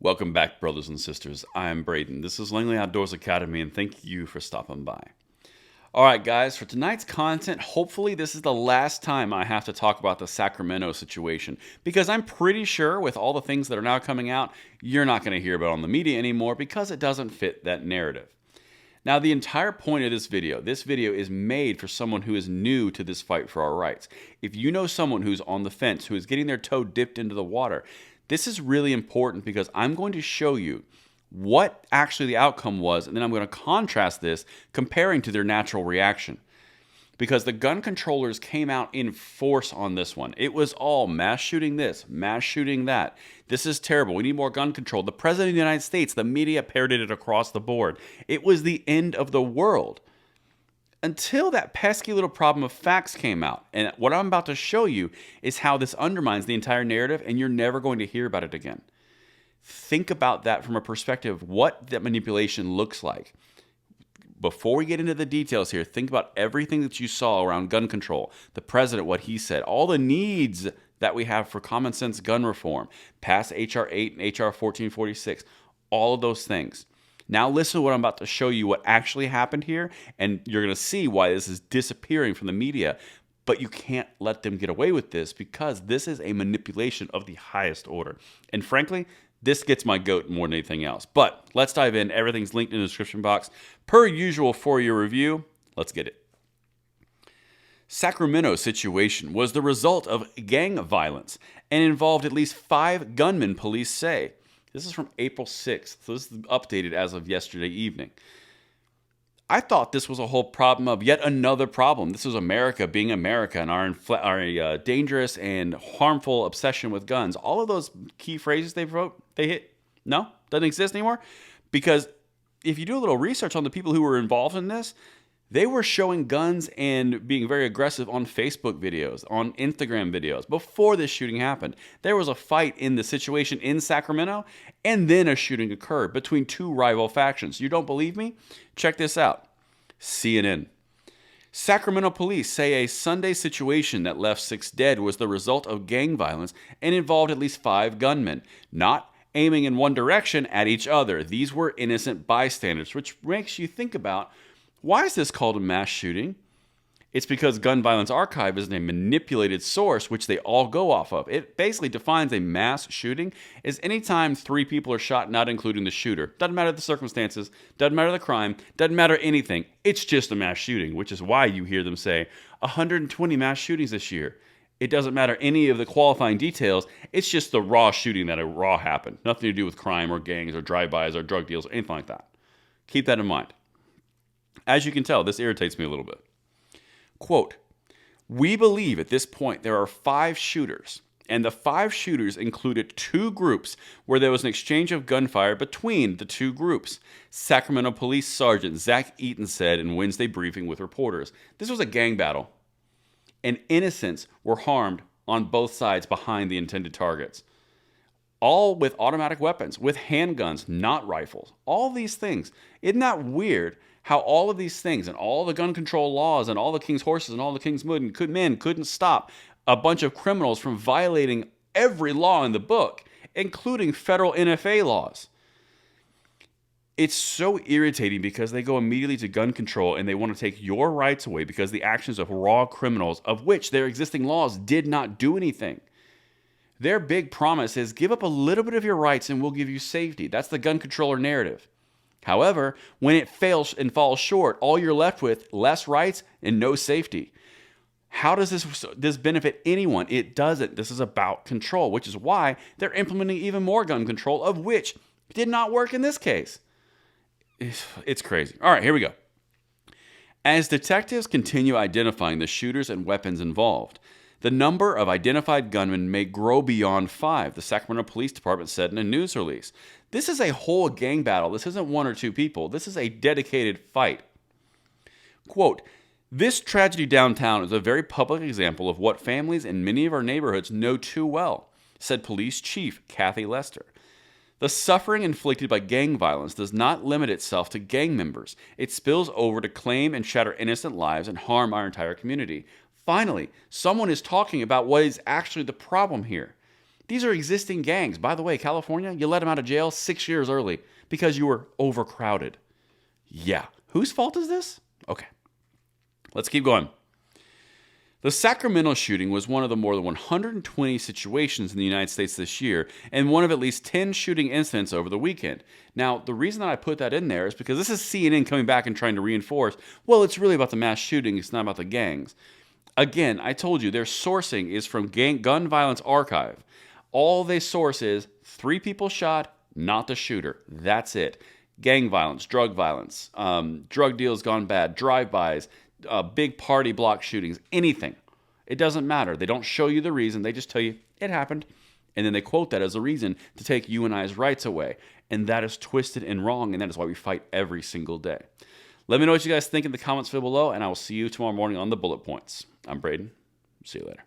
Welcome back, brothers and sisters. I am Braden. This is Langley Outdoors Academy, and thank you for stopping by. All right, guys, for tonight's content, hopefully this is the last time I have to talk about the Sacramento situation, because I'm pretty sure with all the things that are now coming out, you're not going to hear about it on the media anymore because it doesn't fit that narrative. Now, the entire point of this video is made for someone who is new to this fight for our rights. If you know someone who's on the fence, who is getting their toe dipped into the water, this is really important because I'm going to show you what actually the outcome was, and then I'm going to contrast this comparing to their natural reaction. Because the gun controllers came out in force on this one. It was all mass shooting this, mass shooting that. This is terrible. We need more gun control. The President of the United States, the media parroted it across the board. It was the end of the world. Until that pesky little problem of facts came out. And what I'm about to show you is how this undermines the entire narrative, and you're never going to hear about it again. Think about that from a perspective of what that manipulation looks like. Before we get into the details here, think about everything that you saw around gun control, the president, what he said, all the needs that we have for common sense gun reform, pass H.R. 8 and H.R. 1446, all of those things. Now listen to what I'm about to show you what actually happened here, and you're going to see why this is disappearing from the media, but you can't let them get away with this because this is a manipulation of the highest order. And frankly, this gets my goat more than anything else. But let's dive in. Everything's linked in the description box. Per usual for your review, let's get it. Sacramento situation was the result of gang violence and involved at least 5 gunmen, police say. This is from April 6th, so this is updated as of yesterday evening. I thought this was a whole problem of yet another problem. This was America being America and our dangerous and harmful obsession with guns. All of those key phrases they hit, no, doesn't exist anymore. Because if you do a little research on the people who were involved in this, they were showing guns and being very aggressive on Facebook videos, on Instagram videos. Before this shooting happened, there was a fight in the situation in Sacramento, and then a shooting occurred between 2 rival factions. You don't believe me? Check this out. CNN. Sacramento police say a Sunday situation that left 6 dead was the result of gang violence and involved at least 5 gunmen, not aiming in one direction at each other. These were innocent bystanders, which makes you think about, why is this called a mass shooting? It's because Gun Violence Archive is a manipulated source which they all go off of. It basically defines a mass shooting as any time 3 people are shot, not including the shooter. Doesn't matter the circumstances, doesn't matter the crime, doesn't matter anything. It's just a mass shooting, which is why you hear them say 120 mass shootings this year. It doesn't matter any of the qualifying details. It's just the raw shooting that happened. Nothing to do with crime or gangs or drive-bys or drug deals or anything like that. Keep that in mind. As you can tell, this irritates me a little bit. Quote, we believe at this point there are 5 shooters, and the 5 shooters included 2 groups where there was an exchange of gunfire between the 2 groups. Sacramento Police Sergeant Zach Eaton said in Wednesday briefing with reporters. This was a gang battle, and innocents were harmed on both sides behind the intended targets. All with automatic weapons, with handguns, not rifles. All these things. Isn't that weird? How all of these things and all the gun control laws and all the king's horses and all the king's men couldn't stop a bunch of criminals from violating every law in the book, including federal NFA laws. It's so irritating because they go immediately to gun control and they want to take your rights away because the actions of raw criminals, of which their existing laws did not do anything. Their big promise is give up a little bit of your rights and we'll give you safety. That's the gun controller narrative. However, when it fails and falls short, all you're left with, less rights and no safety. How does this benefit anyone? It doesn't. This is about control, which is why they're implementing even more gun control, of which did not work in this case. It's crazy. All right, here we go. As detectives continue identifying the shooters and weapons involved, the number of identified gunmen may grow beyond 5, the Sacramento Police Department said in a news release. This is a whole gang battle. This isn't 1 or 2 people. This is a dedicated fight. Quote, this tragedy downtown is a very public example of what families in many of our neighborhoods know too well, said Police Chief Kathy Lester. The suffering inflicted by gang violence does not limit itself to gang members. It spills over to claim and shatter innocent lives and harm our entire community. Finally, someone is talking about what is actually the problem here. These are existing gangs. By the way, California, you let them out of jail 6 years early because you were overcrowded. Yeah. Whose fault is this? Okay. Let's keep going. The Sacramento shooting was one of the more than 120 situations in the United States this year, and one of at least 10 shooting incidents over the weekend. Now, the reason that I put that in there is because this is CNN coming back and trying to reinforce, well, it's really about the mass shooting, it's not about the gangs. Again, I told you, their sourcing is from Gun Violence Archive. All they source is 3 people shot, not the shooter. That's it. Gang violence, drug deals gone bad, drive-bys, big party block shootings, anything. It doesn't matter. They don't show you the reason. They just tell you it happened. And then they quote that as a reason to take you and I's rights away. And that is twisted and wrong. And that is why we fight every single day. Let me know what you guys think in the comments below, and I will see you tomorrow morning on the Bullet Points. I'm Braden. See you later.